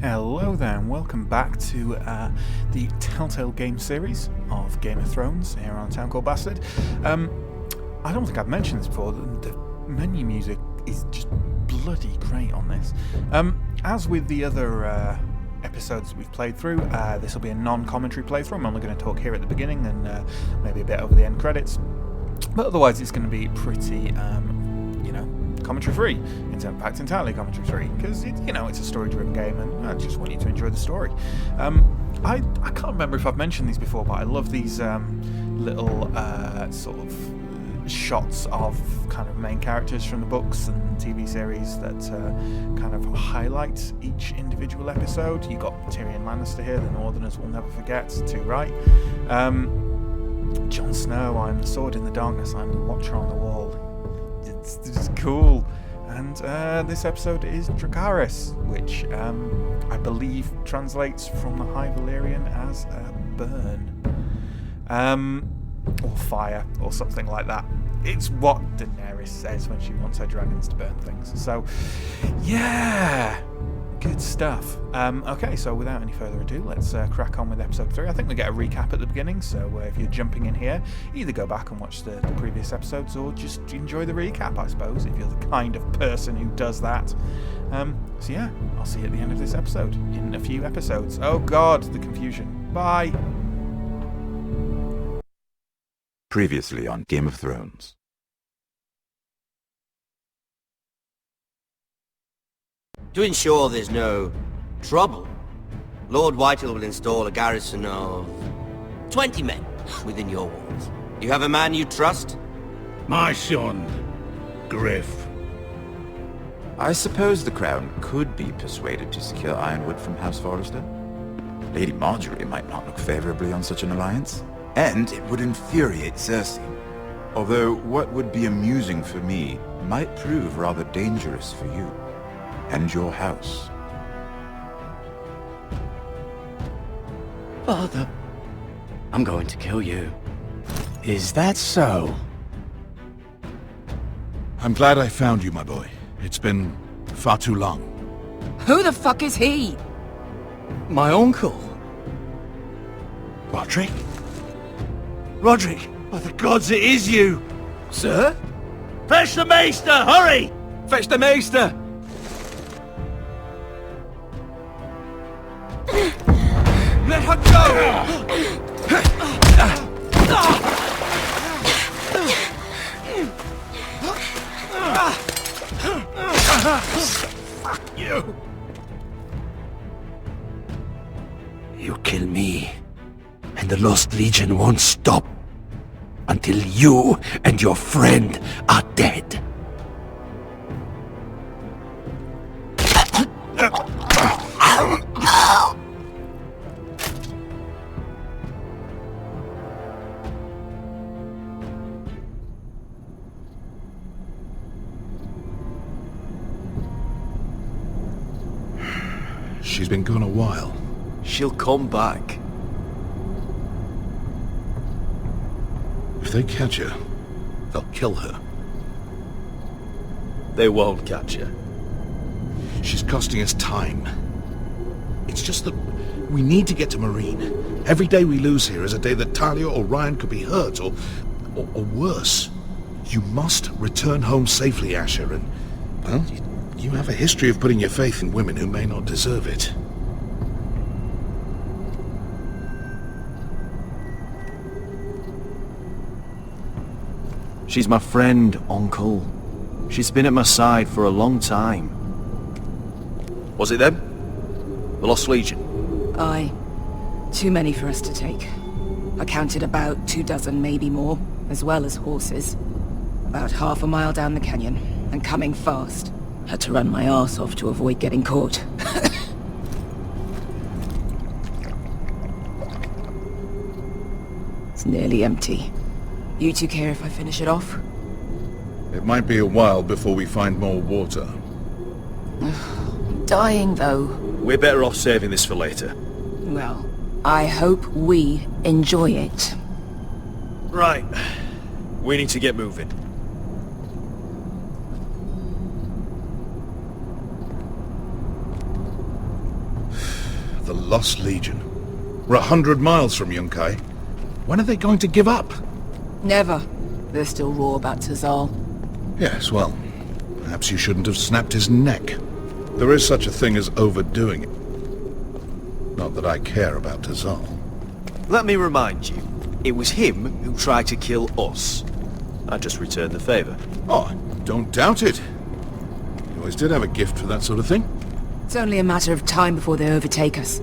Hello there, and welcome back to the Telltale Games series of Game of Thrones here on Town Called Bastard. I don't think I've mentioned this before, the menu music is just bloody great on this. As with the other episodes we've played through, this will be a non-commentary playthrough. I'm only going to talk here at the beginning and maybe a bit over the end credits. But otherwise it's going to be pretty, commentary free. In fact, entirely commentary free, because it's a story-driven game, and I just want you to enjoy the story. I can't remember if I've mentioned these before, but I love these little sort of shots of kind of main characters from the books and TV series that kind of highlight each individual episode. You got Tyrion Lannister here, the Northerners will never forget, to right. Jon Snow, I'm the sword in the darkness, I'm the watcher on the wall. It's cool. And this episode is Dracarys, which I believe translates from the High Valyrian as burn. Or fire, or something like that. It's what Daenerys says when she wants her dragons to burn things. So, yeah, good stuff. Okay, so without any further ado, let's crack on with episode 3. I think we get a recap at the beginning, so if you're jumping in here, either go back and watch the previous episodes, or just enjoy the recap, I suppose, if you're the kind of person who does that. So yeah, I'll see you at the end of this episode, in a few episodes. Oh god, the confusion. Bye! Previously on Game of Thrones. To ensure there's no trouble, Lord Whitehall will install a garrison of 20 men within your walls. You have a man you trust? My son, Griff. I suppose the Crown could be persuaded to secure Ironwood from House Forrester. Lady Marjorie might not look favorably on such an alliance, and it would infuriate Cersei. Although what would be amusing for me might prove rather dangerous for you and your house. Father, I'm going to kill you. Is that so? I'm glad I found you, my boy. It's been far too long. Who the fuck is he? My uncle. Roderick? Roderick! By the gods, it is you! Sir? Fetch the Maester! Hurry! Fetch the Maester! Let her go! Fuck you! You kill me, and the Lost Legion won't stop until you and your friend are dead. She's been gone a while. She'll come back. If they catch her, they'll kill her. They won't catch her. She's costing us time. It's just that we need to get to Marine. Every day we lose here is a day that Talia or Ryan could be hurt, or worse. You must return home safely, Asher, and, well, you have a history of putting your faith in women who may not deserve it. She's my friend, Uncle. She's been at my side for a long time. Was it them? The Lost Legion? Aye. Too many for us to take. I counted about 24, maybe more, as well as horses. About half a mile down the canyon, and coming fast. Had to run my arse off to avoid getting caught. It's nearly empty. You two care if I finish it off? It might be a while before we find more water. I'm dying, though. We're better off saving this for later. Well, I hope we enjoy it. Right. We need to get moving. The Lost Legion. We're 100 miles from Yunkai. When are they going to give up? Never. They're still raw about Tazal. Yes, well, perhaps you shouldn't have snapped his neck. There is such a thing as overdoing it. Not that I care about Tazal. Let me remind you, it was him who tried to kill us. I just returned the favor. Oh, don't doubt it. You always did have a gift for that sort of thing. It's only a matter of time before they overtake us.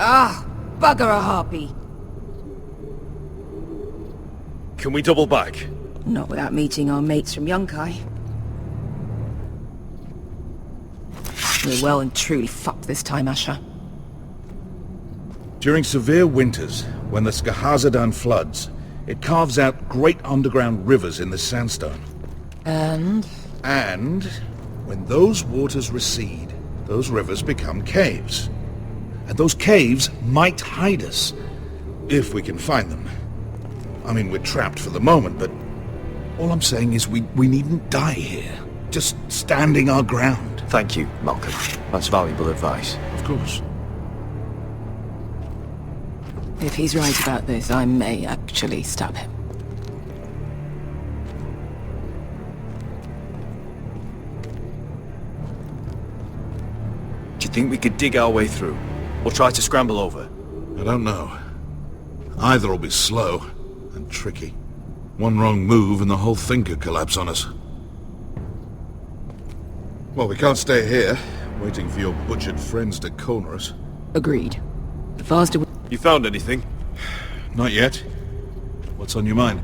Ah, bugger a harpy. Can we double back? Not without meeting our mates from Yunkai. We're well and truly fucked this time, Asher. During severe winters, when the Skahazadan floods, it carves out great underground rivers in the sandstone. And? And when those waters recede, those rivers become caves. And those caves might hide us, if we can find them. I mean, we're trapped for the moment, but all I'm saying is we needn't die here. Just standing our ground. Thank you, Malcolm. That's valuable advice. Of course. If he's right about this, I may actually stab him. Do you think we could dig our way through? Or try to scramble over? I don't know. Either will be slow and tricky. One wrong move and the whole thing could collapse on us. Well, we can't stay here, waiting for your butchered friends to corner us. Agreed. The faster we... You found anything? Not yet. What's on your mind?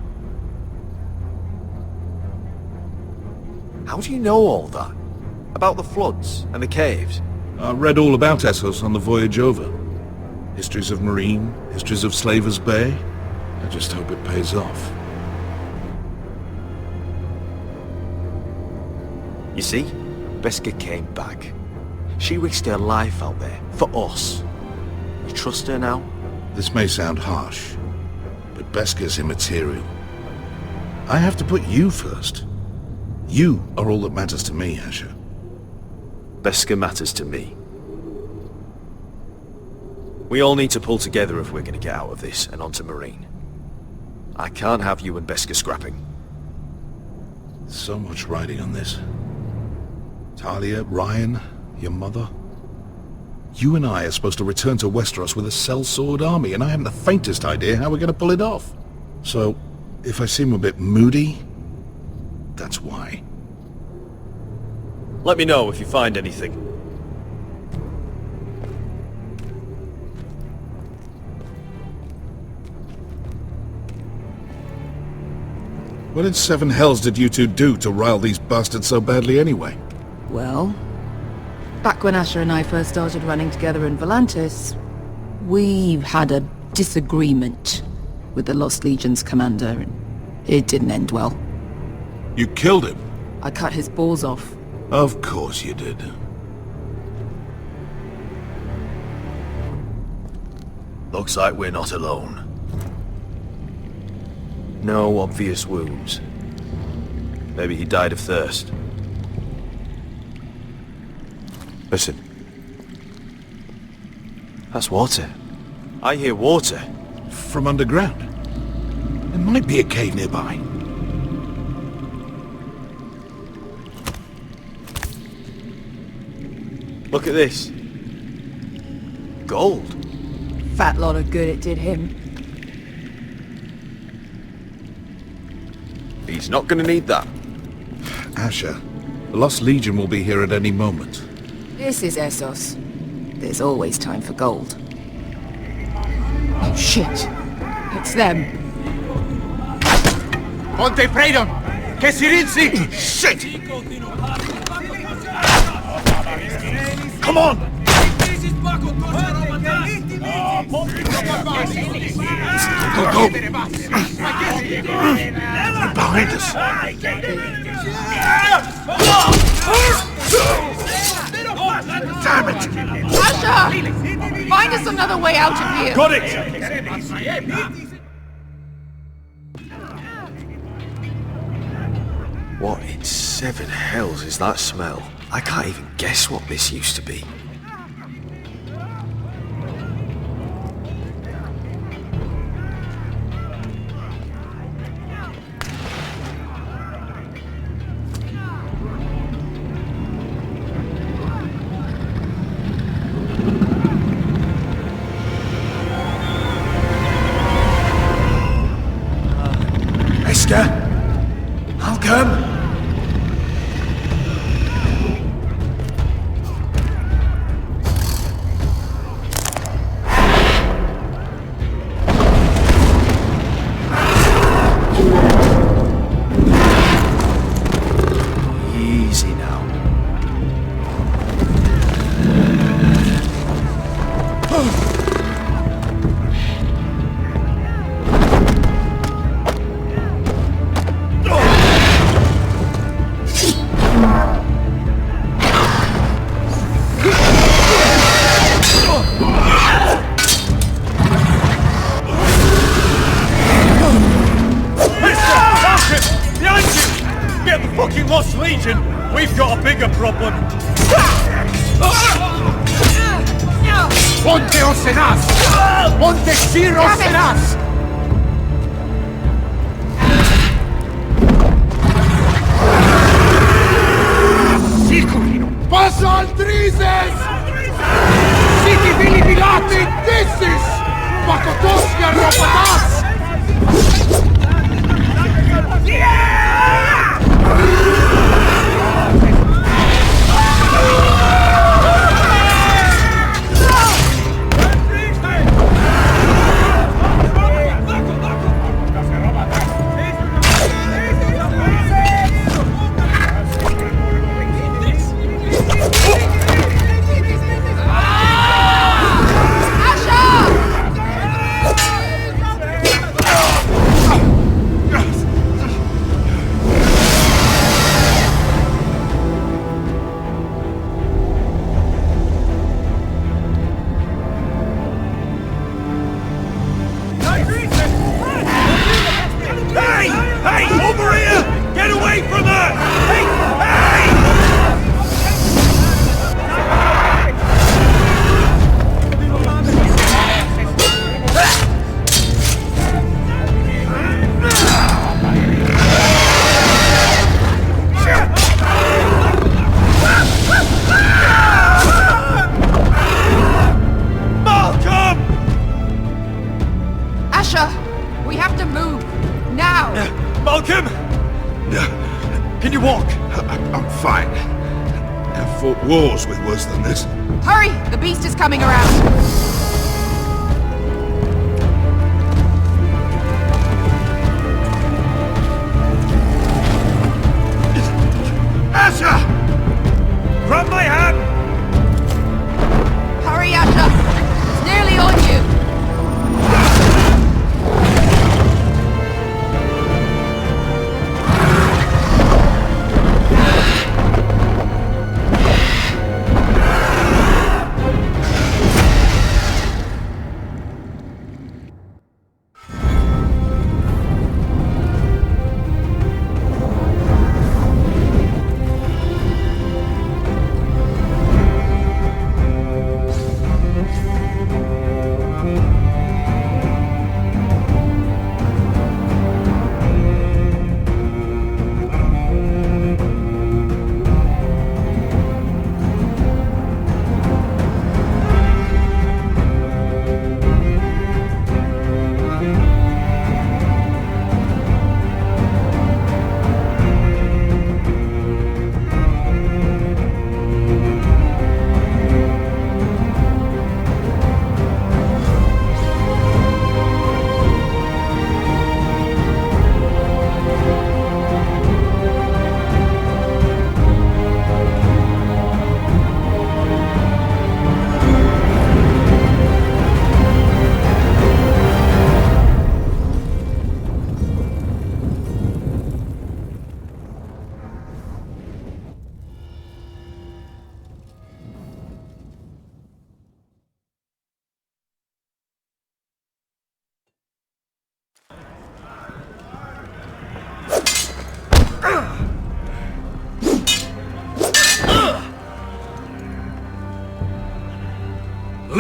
How do you know all that? About the floods and the caves? I read all about Essos on the voyage over. Histories of Marine, histories of Slaver's Bay. I just hope it pays off. You see? Beskha came back. She risked her life out there, for us. You trust her now? This may sound harsh, but Beskha's immaterial. I have to put you first. You are all that matters to me, Asher. Beskha matters to me. We all need to pull together if we're going to get out of this and onto Marine. I can't have you and Beskha scrapping. So much riding on this. Talia, Ryan, your mother. You and I are supposed to return to Westeros with a sellsword army, and I haven't the faintest idea how we're going to pull it off. So, if I seem a bit moody, that's why. Let me know if you find anything. What in seven hells did you two do to rile these bastards so badly anyway? Well, back when Asher and I first started running together in Volantis, we had a disagreement with the Lost Legion's commander, and it didn't end well. You killed him? I cut his balls off. Of course you did. Looks like we're not alone. No obvious wounds. Maybe he died of thirst. Listen. That's water. I hear water. From underground. There might be a cave nearby. Look at this. Gold. Fat lot of good it did him. He's not gonna need that. Asher, the Lost Legion will be here at any moment. This is Essos. There's always time for gold. Oh shit! It's them! Monte Freydon! Che si rizzi! Shit! Come on! Go, go! They're behind us! Damn it! Asher! Find us another way out of here! Got it! What in Seven hells is that smell? I can't even guess what this used to be. Esther? Malcolm? Easy now. Behind you! Get the fucking Lost Legion! We've got a bigger problem! Ponteos en as! Montesiros en as! Sicurino! Passa altrises! Siti vili vilati dissis! Pakotoskia ropatas! We have to move! Now! Malcolm! Can you walk? I'm fine. I've fought wars with worse than this. Hurry! The beast is coming around! Asher! Grab my hand! Hurry, Asher! It's nearly on you!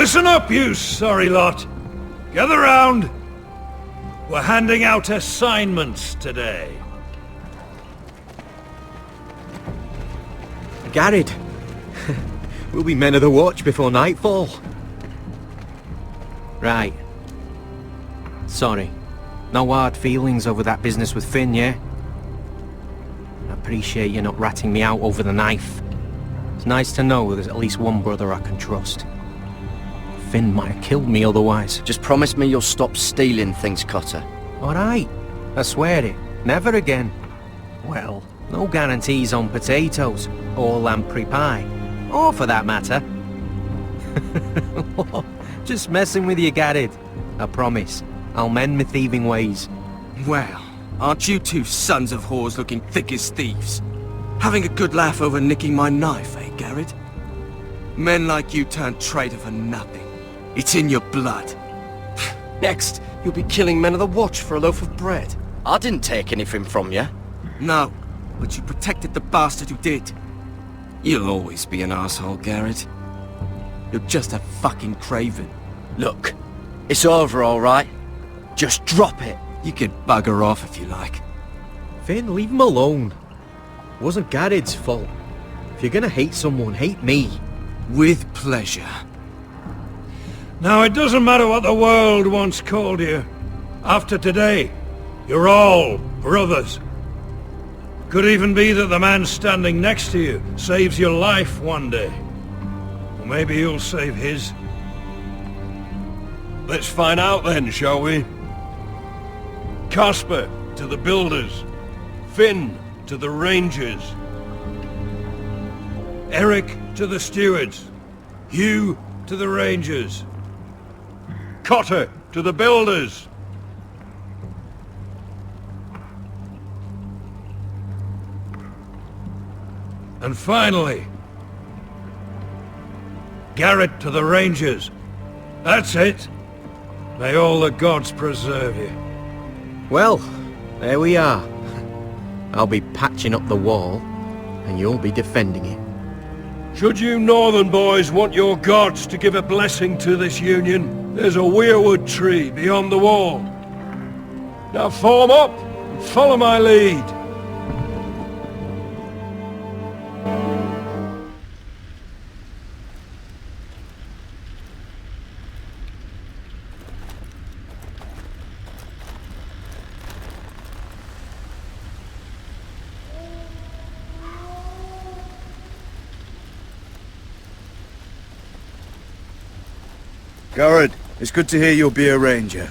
Listen up, you sorry lot. Gather round. We're handing out assignments today. Garrett. We'll be men of the watch before nightfall. Right. Sorry. No hard feelings over that business with Finn, yeah? I appreciate you not ratting me out over the knife. It's nice to know there's at least one brother I can trust. Finn might have killed me otherwise. Just promise me you'll stop stealing things, Cotter. Alright. I swear it. Never again. Well, no guarantees on potatoes, or lamprey pie. Or for that matter. Just messing with you, Garrett. I promise. I'll mend my thieving ways. Well, aren't you two sons of whores looking thick as thieves? Having a good laugh over nicking my knife, eh, Garrett? Men like you turn traitor for nothing. It's in your blood. Next, you'll be killing men of the watch for a loaf of bread. I didn't take anything from you. No, but you protected the bastard who did. You'll always be an asshole, Garrett. You're just a fucking craven. Look, it's over, all right? Just drop it. You could bugger off if you like. Finn, leave him alone. It wasn't Garrett's fault. If you're gonna hate someone, hate me. With pleasure. Now, it doesn't matter what the world once called you. After today, you're all brothers. Could even be that the man standing next to you saves your life one day. Or maybe you'll save his. Let's find out then, shall we? Casper to the builders. Finn to the rangers. Eric to the stewards. Hugh to the rangers. Cotter to the builders. And finally, Garrett to the rangers. That's it. May all the gods preserve you. Well, there we are. I'll be patching up the wall, and you'll be defending it. Should you northern boys want your gods to give a blessing to this union, there's a weirwood tree beyond the wall. Now form up and follow my lead. Garrett, it's good to hear you'll be a ranger.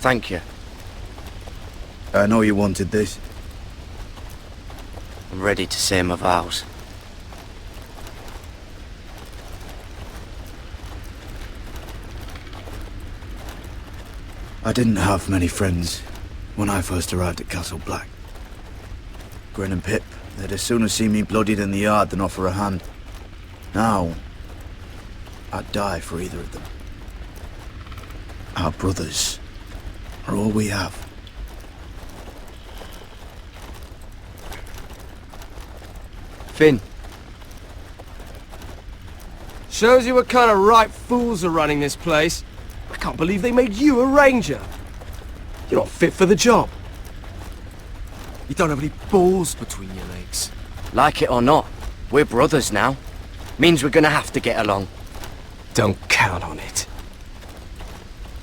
Thank you. I know you wanted this. I'm ready to say my vows. I didn't have many friends when I first arrived at Castle Black. Grin and Pip, they'd as soon have seen me bloodied in the yard than offer a hand. Now, I'd die for either of them. Our brothers are all we have. Finn. Shows you what kind of ripe fools are running this place. I can't believe they made you a ranger. You're not fit for the job. You don't have any balls between your legs. Like it or not, we're brothers now. Means we're gonna have to get along. Don't count on it.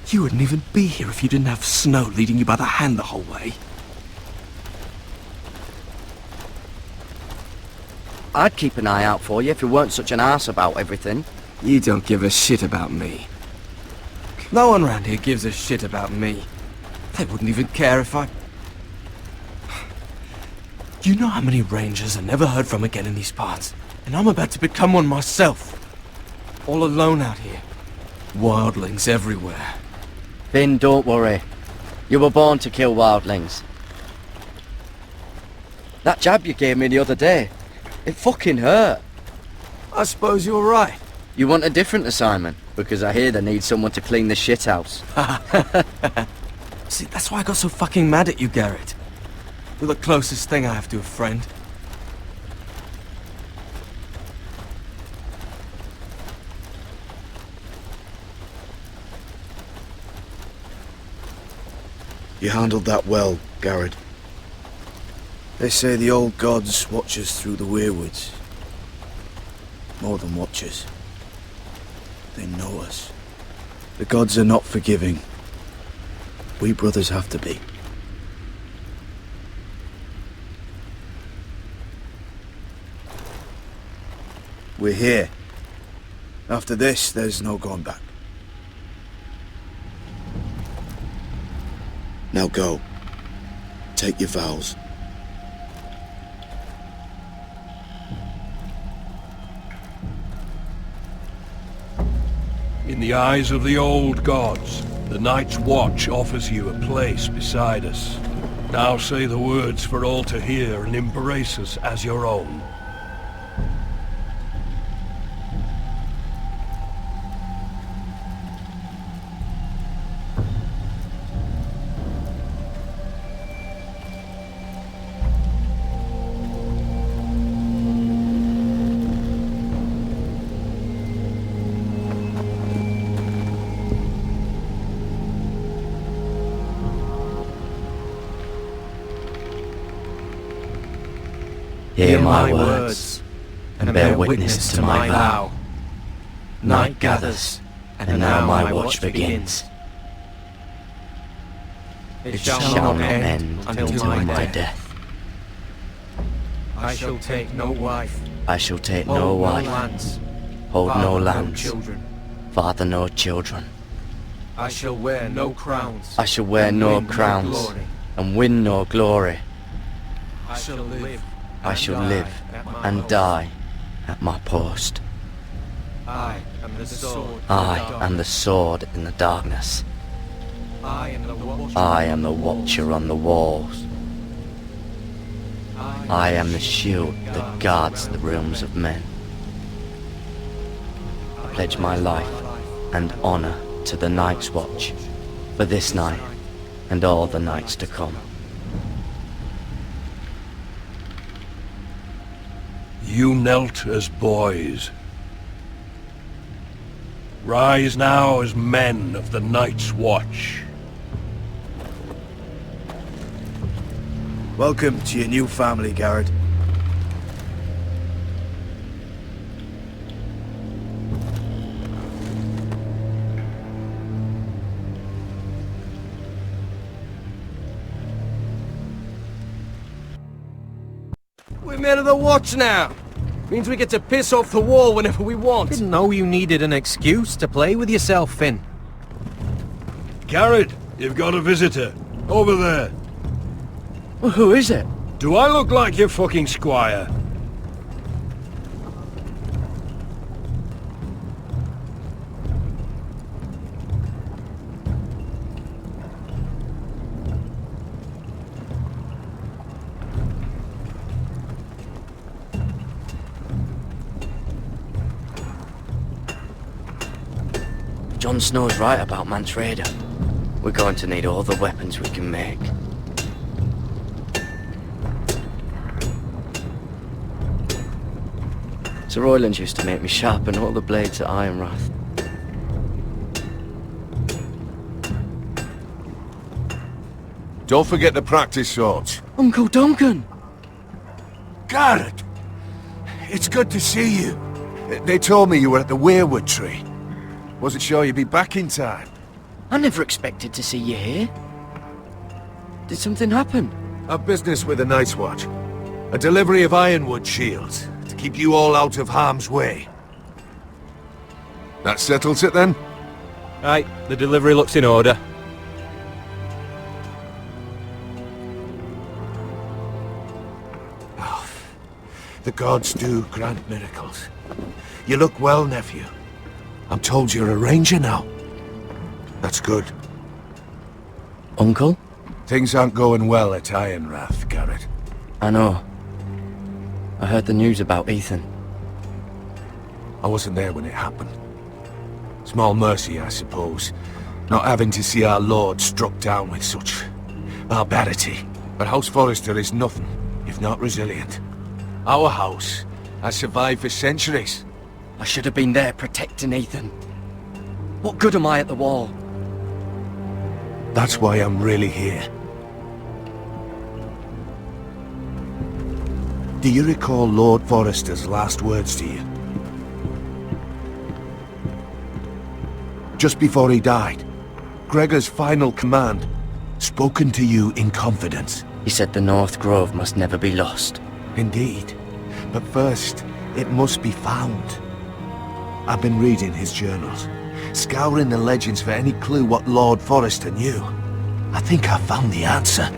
You wouldn't even be here if you didn't have Snow leading you by the hand the whole way. I'd keep an eye out for you if you weren't such an arse about everything. You don't give a shit about me. No one around here gives a shit about me. They wouldn't even care if I... You know how many rangers I never heard from again in these parts? And I'm about to become one myself. All alone out here. Wildlings everywhere. Finn, don't worry. You were born to kill wildlings. That jab you gave me the other day, it fucking hurt. I suppose you're right. You want a different assignment? Because I hear they need someone to clean the shithouse. See, that's why I got so fucking mad at you, Garrett. You're the closest thing I have to a friend. You handled that well, Garrett. They say the old gods watch us through the weirwoods. More than watchers. They know us. The gods are not forgiving. We brothers have to be. We're here. After this, there's no going back. Now go. Take your vows. In the eyes of the old gods, the Night's Watch offers you a place beside us. Now say the words for all to hear and embrace us as your own. Hear my words, and bear witness to my vow. Night gathers, and now my watch begins. It shall not end until my death. I shall take no wife. I shall take no wife, hold no lands, father no children. I shall wear no crowns. I shall wear no crowns, and win no glory. I shall live. I shall live and die at my post. I am the sword. I am the sword in the darkness. I am the watcher on the walls. I am the shield that guards the realms of men. I pledge my life and honor to the Night's Watch for this night and all the nights to come. You knelt as boys. Rise now as men of the Night's Watch. Welcome to your new family, Garrett. We're men of the watch now. Means we get to piss off the wall whenever we want. Didn't know you needed an excuse to play with yourself, Finn. Garrett, you've got a visitor. Over there. Well, who is it? Do I look like your fucking squire? Jon Snow's right about Mance Rayder. We're going to need all the weapons we can make. Sir Royland used to make me sharpen all the blades at Ironrath. Don't forget the practice swords. Uncle Duncan! Garrett! It's good to see you. They told me you were at the Weirwood tree. Wasn't sure you'd be back in time. I never expected to see you here. Did something happen? A business with the Night's Watch. A delivery of ironwood shields, to keep you all out of harm's way. That settles it then? Right, the delivery looks in order. Oh, the gods do grant miracles. You look well, nephew. I'm told you're a ranger now. That's good. Uncle? Things aren't going well at Ironrath, Garrett. I know. I heard the news about Ethan. I wasn't there when it happened. Small mercy, I suppose, not having to see our lord struck down with such barbarity. But House Forrester is nothing, if not resilient. Our house has survived for centuries. I should have been there protecting Ethan. What good am I at the wall? That's why I'm really here. Do you recall Lord Forrester's last words to you? Just before he died, Gregor's final command, spoken to you in confidence. He said the North Grove must never be lost. Indeed. But first, it must be found. I've been reading his journals, scouring the legends for any clue what Lord Forrester knew. I think I found the answer.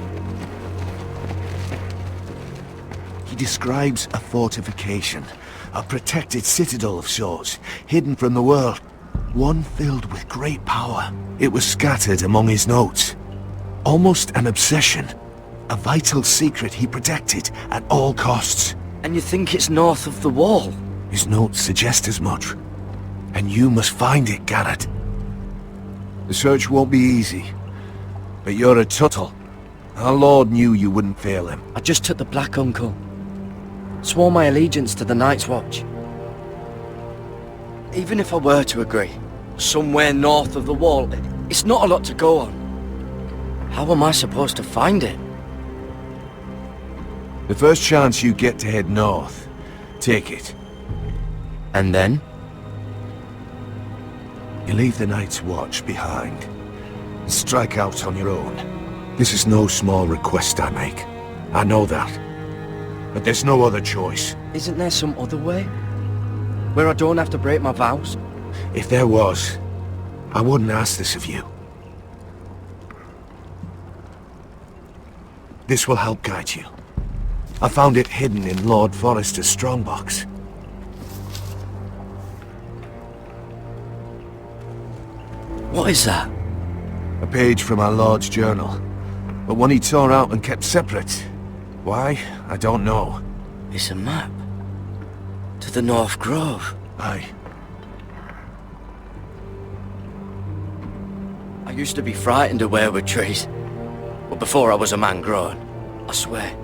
He describes a fortification, a protected citadel of sorts, hidden from the world. One filled with great power. It was scattered among his notes. Almost an obsession. A vital secret he protected at all costs. And you think it's north of the wall? His notes suggest as much. And you must find it, Garrett. The search won't be easy. But you're a Tuttle. Our Lord knew you wouldn't fail him. I just took the Black Uncle. Swore my allegiance to the Night's Watch. Even if I were to agree, somewhere north of the wall, it's not a lot to go on. How am I supposed to find it? The first chance you get to head north, take it. And then? You leave the Night's Watch behind. And strike out on your own. This is no small request I make. I know that. But there's no other choice. Isn't there some other way? Where I don't have to break my vows? If there was, I wouldn't ask this of you. This will help guide you. I found it hidden in Lord Forrester's strongbox. What is that? A page from our Lord's journal. But one he tore out and kept separate. Why? I don't know. It's a map. To the North Grove. Aye. I used to be frightened of weirwood trees. But before I was a man grown, I swear,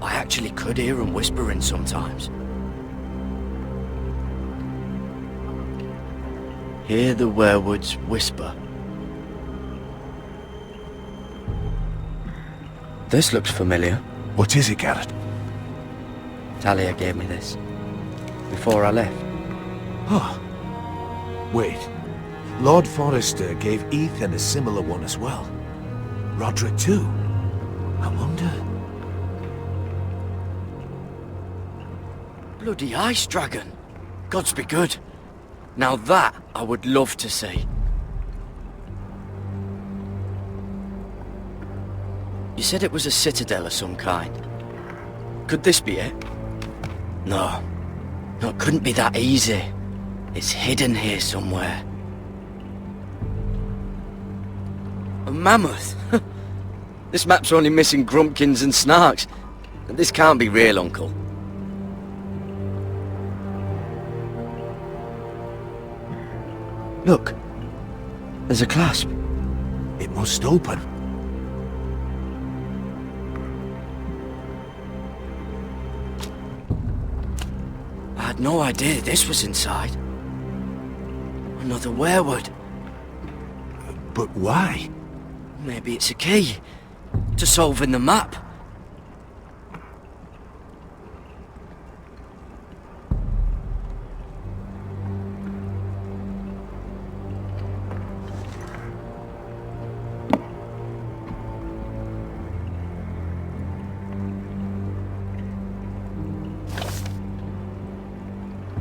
I actually could hear them whispering sometimes. Hear the werewoods whisper. This looks familiar. What is it, Garrett? Talia gave me this. Before I left. Oh. Wait. Lord Forrester gave Ethan a similar one as well. Roderick too. I wonder... Bloody ice dragon. Gods be good. Now that I would love to see. You said it was a citadel of some kind. Could this be it? No. No, it couldn't be that easy. It's hidden here somewhere. A mammoth? This map's only missing grumpkins and snarks. This can't be real, Uncle. Look. There's a clasp. It must open. I had no idea this was inside. Another werewood. But why? Maybe it's a key to solving the map.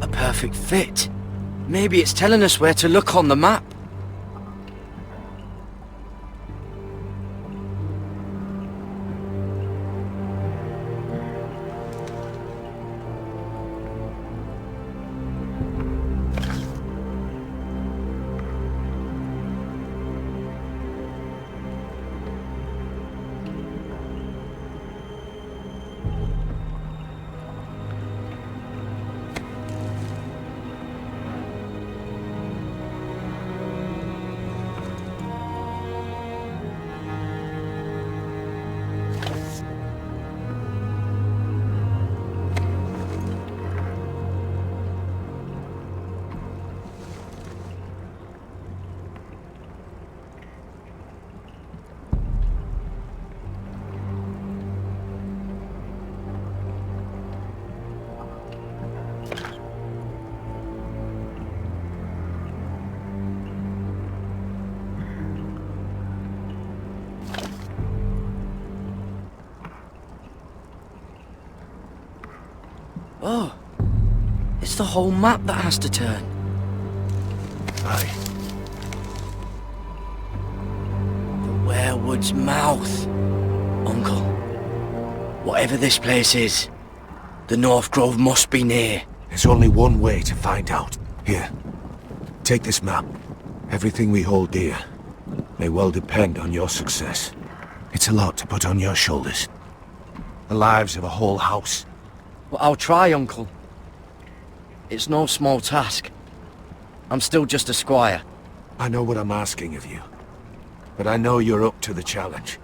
A perfect fit. Maybe it's telling us where to look on the map. Oh, it's the whole map that has to turn. Aye. The Werewood's mouth. Uncle, whatever this place is, the North Grove must be near. There's only one way to find out. Here, take this map. Everything we hold dear may well depend on your success. It's a lot to put on your shoulders. The lives of a whole house. Well, I'll try, Uncle. It's no small task. I'm still just a squire. I know what I'm asking of you, but I know you're up to the challenge.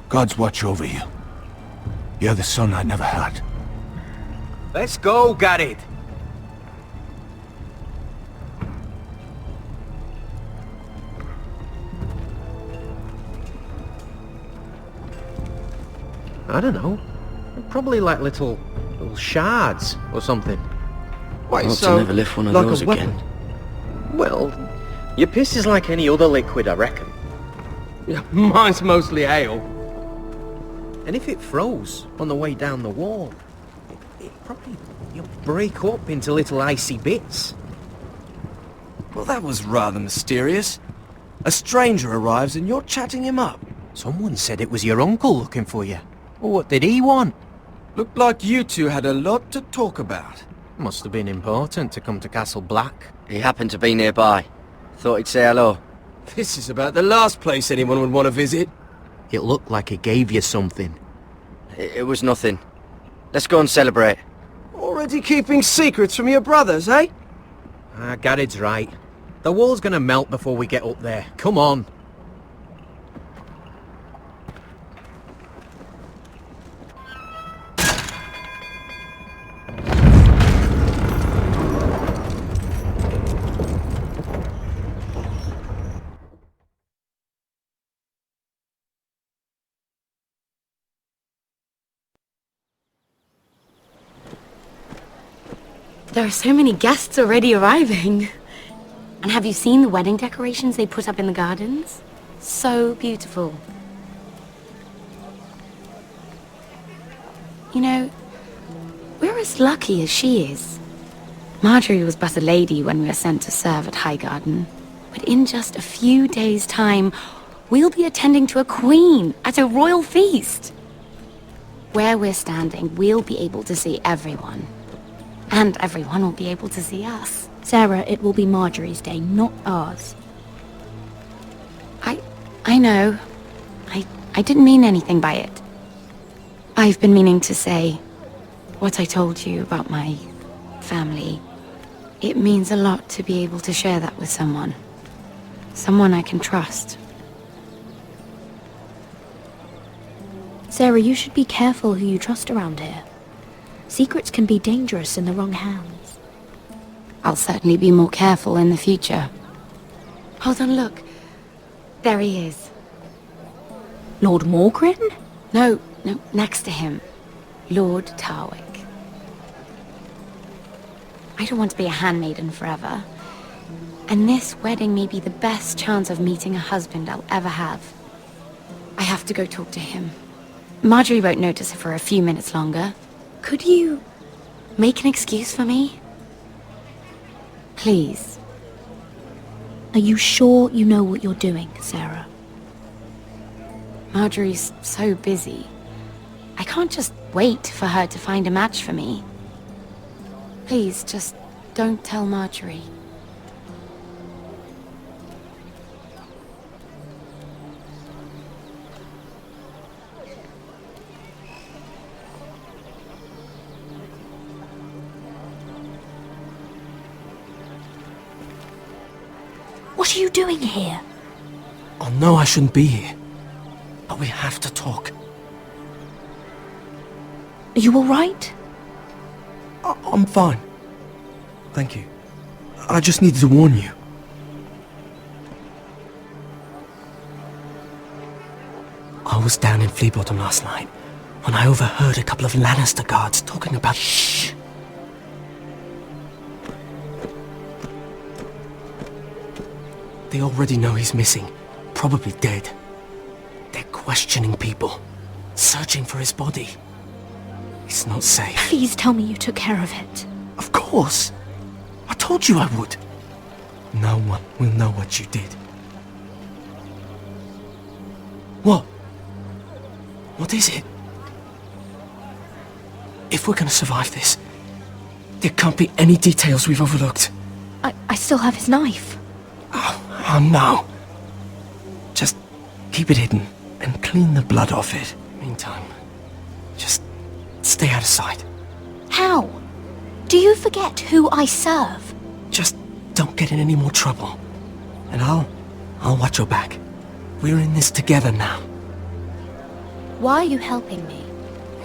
God's watch over you. You're the son I never had. Let's go, Garrett. I don't know. Probably like little shards or something. I hope to never lift one of those again. Well, your piss is like any other liquid, I reckon. Yeah, mine's mostly ale. And if it froze on the way down the wall, it probably break up into little icy bits. Well, that was rather mysterious. A stranger arrives and you're chatting him up. Someone said it was your uncle looking for you. Well, what did he want? Looked like you two had a lot to talk about. Must have been important to come to Castle Black. He happened to be nearby. Thought he'd say hello. This is about the last place anyone would want to visit. It looked like he gave you something. It was nothing. Let's go and celebrate. Already keeping secrets from your brothers, eh? Garrett's right. The wall's gonna melt before we get up there. Come on. There are so many guests already arriving. And have you seen the wedding decorations they put up in the gardens? So beautiful. You know, we're as lucky as she is. Marjorie was but a lady when we were sent to serve at Highgarden. But in just a few days' time, we'll be attending to a queen at a royal feast. Where we're standing, we'll be able to see everyone. And everyone will be able to see us. Sarah, it will be Marjorie's day, not ours. I know. I didn't mean anything by it. I've been meaning to say what I told you about my family. It means a lot to be able to share that with someone. Someone I can trust. Sarah, you should be careful who you trust around here. Secrets can be dangerous in the wrong hands. I'll certainly be more careful in the future. Hold on, look. There he is. Lord Morgrin? No, next to him. Lord Tarwick. I don't want to be a handmaiden forever. And this wedding may be the best chance of meeting a husband I'll ever have. I have to go talk to him. Marjorie won't notice it for a few minutes longer. Could you make an excuse for me? Please. Are you sure you know what you're doing, Sarah? Marjorie's so busy. I can't just wait for her to find a match for me. Please, just don't tell Marjorie. What are you doing here? Oh no, I shouldn't be here. But we have to talk. Are you alright? I'm fine. Thank you. I just needed to warn you. I was down in Fleabottom last night when I overheard a couple of Lannister guards talking about... Shh! They already know he's missing. Probably dead. They're questioning people. Searching for his body. It's not safe. Please tell me you took care of it. Of course. I told you I would. No one will know what you did. What? What is it? If we're gonna survive this, there can't be any details we've overlooked. I still have his knife. Oh no. Just keep it hidden and clean the blood off it. Meantime, just stay out of sight. How? Do you forget who I serve? Just don't get in any more trouble. And I'll watch your back. We're in this together now. Why are you helping me?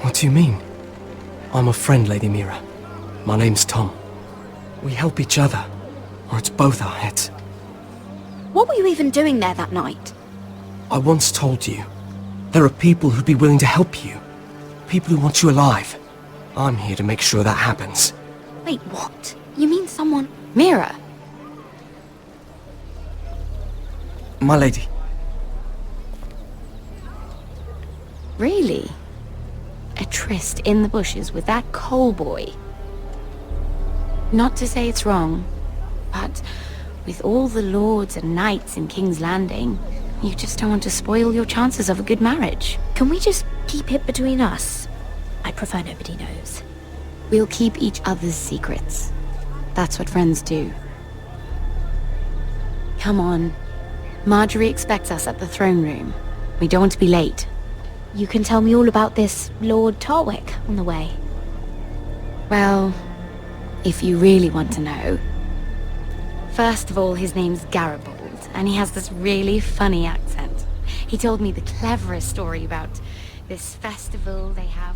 What do you mean? I'm a friend, Lady Mira. My name's Tom. We help each other, or it's both our heads. What were you even doing there that night? I once told you, there are people who'd be willing to help you. People who want you alive. I'm here to make sure that happens. Wait, what? You mean someone... Mira! My lady. Really? A tryst in the bushes with that coal boy? Not to say it's wrong, but with all the lords and knights in King's Landing, you just don't want to spoil your chances of a good marriage. Can we just keep it between us? I prefer nobody knows. We'll keep each other's secrets. That's what friends do. Come on. Marjorie expects us at the throne room. We don't want to be late. You can tell me all about this Lord Tarwick on the way. Well, if you really want to know. First of all, his name's Garibaldi, and he has this really funny accent. He told me the cleverest story about this festival they have